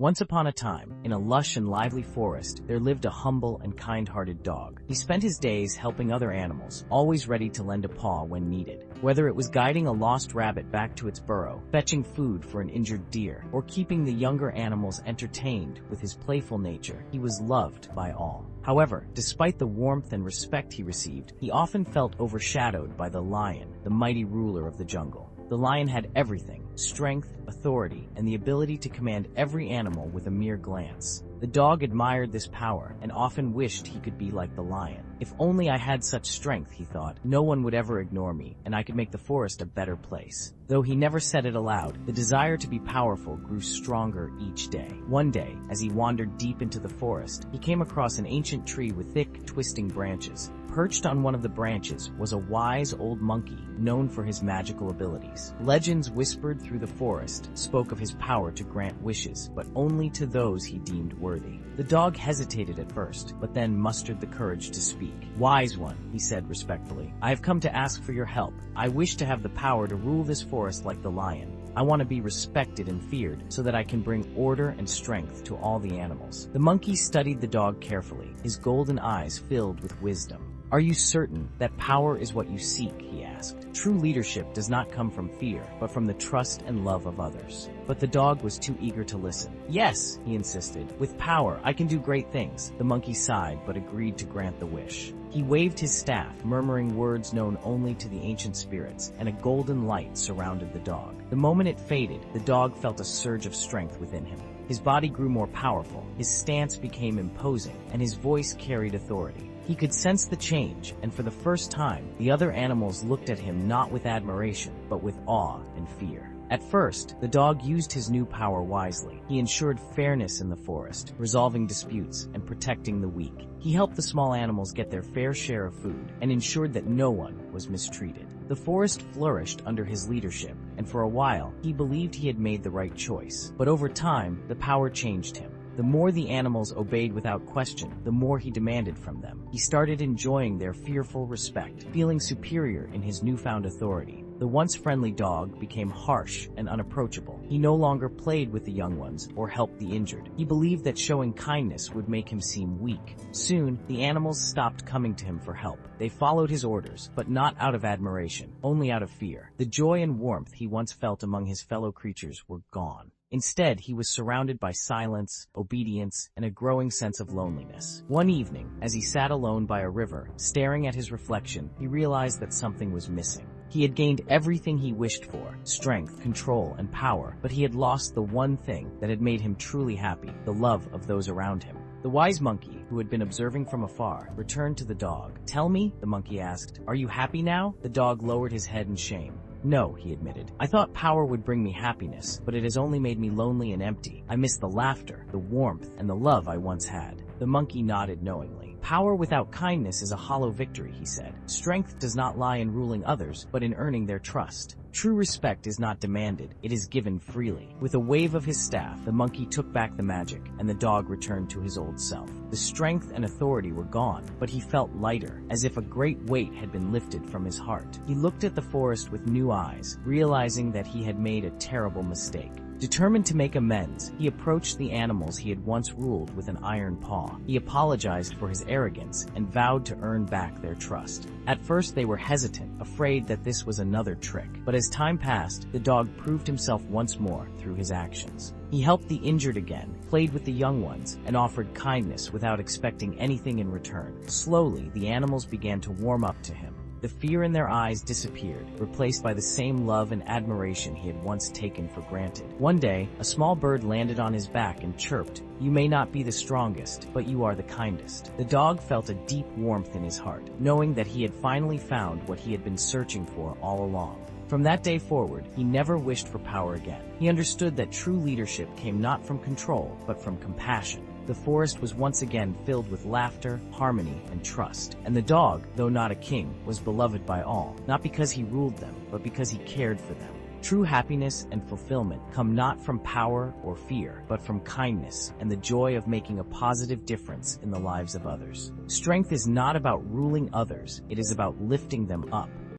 Once upon a time, in a lush and lively forest, there lived a humble and kind-hearted dog. He spent his days helping other animals, always ready to lend a paw when needed. Whether it was guiding a lost rabbit back to its burrow, fetching food for an injured deer, or keeping the younger animals entertained with his playful nature, he was loved by all. However, despite the warmth and respect he received, he often felt overshadowed by the lion, the mighty ruler of the jungle. The lion had everything: strength, authority, and the ability to command every animal with a mere glance. The dog admired this power and often wished he could be like the lion. If only I had such strength, he thought, no one would ever ignore me, and I could make the forest a better place. Though he never said it aloud, the desire to be powerful grew stronger each day. One day, as he wandered deep into the forest, he came across an ancient tree with thick, twisting branches. Perched on one of the branches was a wise old monkey known for his magical abilities. Legends whispered through the forest spoke of his power to grant wishes, but only to those he deemed worthy. The dog hesitated at first, but then mustered the courage to speak. "Wise one," he said respectfully, "I have come to ask for your help. I wish to have the power to rule this forest like the lion. I want to be respected and feared so that I can bring order and strength to all the animals." The monkey studied the dog carefully, his golden eyes filled with wisdom. "Are you certain that power is what you seek?" he asked. "True leadership does not come from fear, but from the trust and love of others." But the dog was too eager to listen. "Yes," he insisted, "with power I can do great things." The monkey sighed but agreed to grant the wish. He waved his staff, murmuring words known only to the ancient spirits, and a golden light surrounded the dog. The moment it faded, the dog felt a surge of strength within him. His body grew more powerful, his stance became imposing, and his voice carried authority. He could sense the change, and for the first time, the other animals looked at him not with admiration, but with awe and fear. At first, the dog used his new power wisely. He ensured fairness in the forest, resolving disputes and protecting the weak. He helped the small animals get their fair share of food and ensured that no one was mistreated. The forest flourished under his leadership, and for a while, he believed he had made the right choice. But over time, the power changed him. The more the animals obeyed without question, the more he demanded from them. He started enjoying their fearful respect, feeling superior in his newfound authority. The once friendly dog became harsh and unapproachable. He no longer played with the young ones or helped the injured. He believed that showing kindness would make him seem weak. Soon, the animals stopped coming to him for help. They followed his orders, but not out of admiration, only out of fear. The joy and warmth he once felt among his fellow creatures were gone. Instead, he was surrounded by silence, obedience, and a growing sense of loneliness. One evening, as he sat alone by a river, staring at his reflection, he realized that something was missing. He had gained everything he wished for: strength, control, and power, but he had lost the one thing that had made him truly happy: the love of those around him. The wise monkey, who had been observing from afar, returned to the dog. "Tell me," the monkey asked, "are you happy now?" The dog lowered his head in shame. "No," he admitted. "I thought power would bring me happiness, but it has only made me lonely and empty. I miss the laughter, the warmth, and the love I once had." The monkey nodded knowingly. "Power without kindness is a hollow victory," he said. "Strength does not lie in ruling others, but in earning their trust. True respect is not demanded, it is given freely." With a wave of his staff, the monkey took back the magic, and the dog returned to his old self. The strength and authority were gone, but he felt lighter, as if a great weight had been lifted from his heart. He looked at the forest with new eyes, realizing that he had made a terrible mistake. Determined to make amends, he approached the animals he had once ruled with an iron paw. He apologized for his arrogance and vowed to earn back their trust. At first they were hesitant, afraid that this was another trick. But as time passed, the dog proved himself once more through his actions. He helped the injured again, played with the young ones, and offered kindness without expecting anything in return. Slowly, the animals began to warm up to him. The fear in their eyes disappeared, replaced by the same love and admiration he had once taken for granted. One day, a small bird landed on his back and chirped, "You may not be the strongest, but you are the kindest." The dog felt a deep warmth in his heart, knowing that he had finally found what he had been searching for all along. From that day forward, he never wished for power again. He understood that true leadership came not from control, but from compassion. The forest was once again filled with laughter, harmony, and trust. And the dog, though not a king, was beloved by all, not because he ruled them, but because he cared for them. True happiness and fulfillment come not from power or fear, but from kindness and the joy of making a positive difference in the lives of others. Strength is not about ruling others, it is about lifting them up.